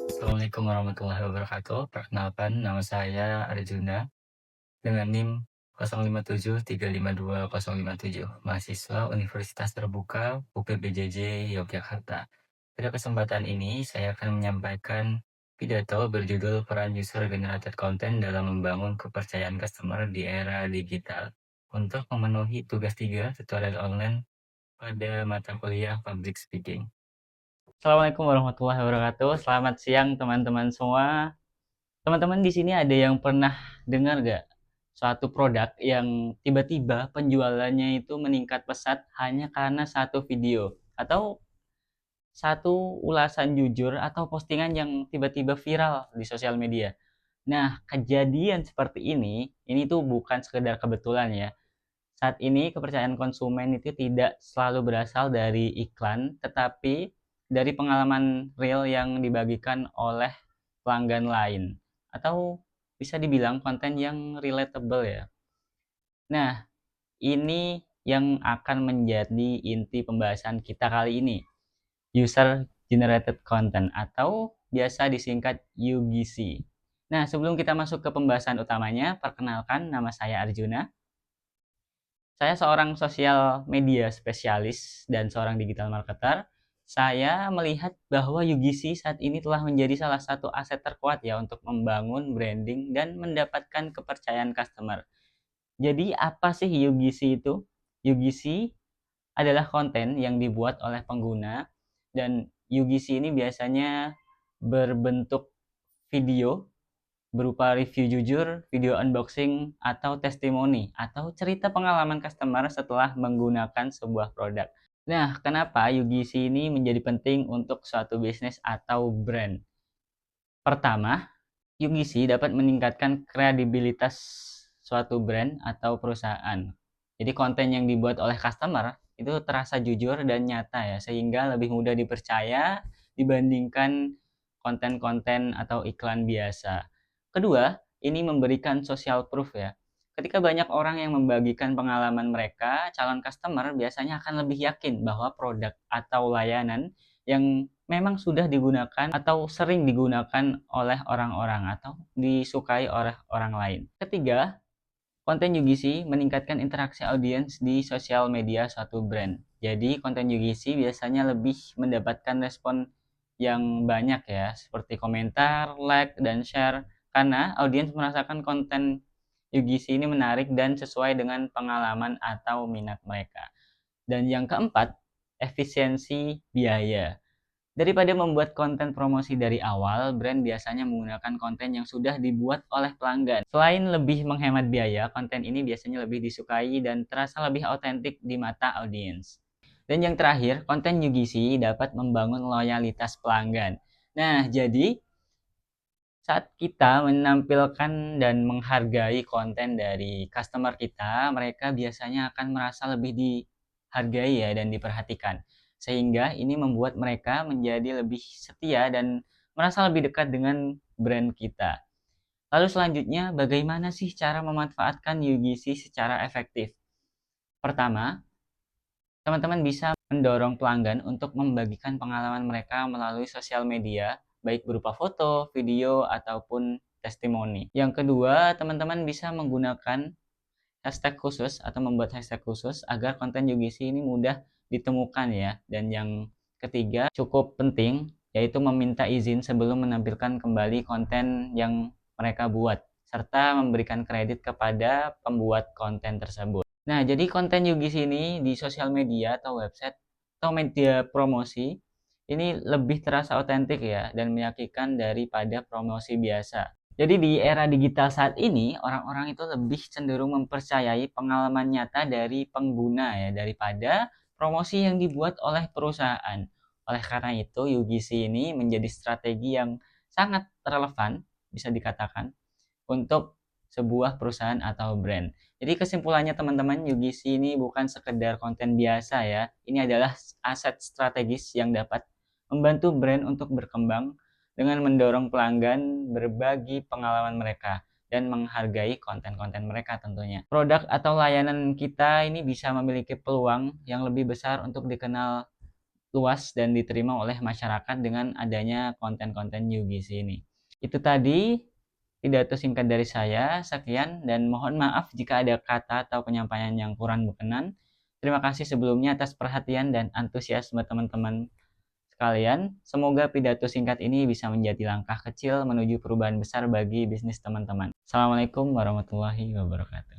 Assalamualaikum warahmatullahi wabarakatuh. Perkenalkan, nama saya Arjuna dengan NIM 0573520057, mahasiswa Universitas Terbuka UPBJJ Yogyakarta. Pada kesempatan ini, saya akan menyampaikan pidato berjudul Peran User Generated Content dalam membangun kepercayaan customer di era digital untuk memenuhi tugas 3 tutorial online pada mata kuliah Public Speaking. Assalamualaikum warahmatullahi wabarakatuh. Selamat siang teman-teman semua. Teman-teman di sini ada yang pernah dengar gak suatu produk yang tiba-tiba penjualannya itu meningkat pesat hanya karena satu video atau satu ulasan jujur atau postingan yang tiba-tiba viral di sosial media. Nah, kejadian seperti ini tuh bukan sekedar kebetulan ya. Saat ini kepercayaan konsumen itu tidak selalu berasal dari iklan, tetapi dari pengalaman real yang dibagikan oleh pelanggan lain. Atau bisa dibilang konten yang relatable ya. Nah, ini yang akan menjadi inti pembahasan kita kali ini. User Generated Content atau biasa disingkat UGC. Nah, sebelum kita masuk ke pembahasan utamanya, perkenalkan nama saya Arjuna. Saya seorang sosial media spesialis dan seorang digital marketer. Saya melihat bahwa UGC saat ini telah menjadi salah satu aset terkuat ya untuk membangun branding dan mendapatkan kepercayaan customer. Jadi apa sih UGC itu? UGC adalah konten yang dibuat oleh pengguna dan UGC ini biasanya berbentuk video berupa review jujur, video unboxing, atau testimoni, atau cerita pengalaman customer setelah menggunakan sebuah produk. Nah, kenapa UGC ini menjadi penting untuk suatu bisnis atau brand? Pertama, UGC dapat meningkatkan kredibilitas suatu brand atau perusahaan. Jadi konten yang dibuat oleh customer itu terasa jujur dan nyata ya, sehingga lebih mudah dipercaya dibandingkan konten-konten atau iklan biasa. Kedua, ini memberikan social proof ya. Ketika banyak orang yang membagikan pengalaman mereka, calon customer biasanya akan lebih yakin bahwa produk atau layanan yang memang sudah digunakan atau sering digunakan oleh orang-orang atau disukai oleh orang lain. Ketiga, konten UGC meningkatkan interaksi audiens di sosial media suatu brand. Jadi konten UGC biasanya lebih mendapatkan respon yang banyak ya, seperti komentar, like, dan share, karena audiens merasakan konten UGC ini menarik dan sesuai dengan pengalaman atau minat mereka. Dan yang keempat, efisiensi biaya. Daripada membuat konten promosi dari awal, brand biasanya menggunakan konten yang sudah dibuat oleh pelanggan. Selain lebih menghemat biaya, konten ini biasanya lebih disukai dan terasa lebih autentik di mata audiens. Dan yang terakhir, konten UGC dapat membangun loyalitas pelanggan. Nah, jadi saat kita menampilkan dan menghargai konten dari customer kita, mereka biasanya akan merasa lebih dihargai ya dan diperhatikan. Sehingga ini membuat mereka menjadi lebih setia dan merasa lebih dekat dengan brand kita. Lalu selanjutnya, bagaimana sih cara memanfaatkan UGC secara efektif? Pertama, teman-teman bisa mendorong pelanggan untuk membagikan pengalaman mereka melalui sosial media, baik berupa foto, video, ataupun testimoni. Yang kedua, teman-teman bisa menggunakan hashtag khusus atau membuat hashtag khusus agar konten UGC ini mudah ditemukan ya. Dan yang ketiga, cukup penting, yaitu meminta izin sebelum menampilkan kembali konten yang mereka buat, serta memberikan kredit kepada pembuat konten tersebut. Nah, jadi konten UGC ini di sosial media atau website atau media promosi ini lebih terasa otentik ya dan meyakinkan daripada promosi biasa. Jadi di era digital saat ini, orang-orang itu lebih cenderung mempercayai pengalaman nyata dari pengguna ya daripada promosi yang dibuat oleh perusahaan. Oleh karena itu, UGC ini menjadi strategi yang sangat relevan, bisa dikatakan, untuk sebuah perusahaan atau brand. Jadi kesimpulannya teman-teman, UGC ini bukan sekedar konten biasa ya. Ini adalah aset strategis yang dapat membantu brand untuk berkembang dengan mendorong pelanggan berbagi pengalaman mereka dan menghargai konten-konten mereka tentunya. Produk atau layanan kita ini bisa memiliki peluang yang lebih besar untuk dikenal luas dan diterima oleh masyarakat dengan adanya konten-konten UGC ini. Itu tadi pidato singkat dari saya, sekian dan mohon maaf jika ada kata atau penyampaian yang kurang berkenan. Terima kasih sebelumnya atas perhatian dan antusiasme teman-teman sekalian. Semoga pidato singkat ini bisa menjadi langkah kecil menuju perubahan besar bagi bisnis teman-teman. Assalamualaikum warahmatullahi wabarakatuh.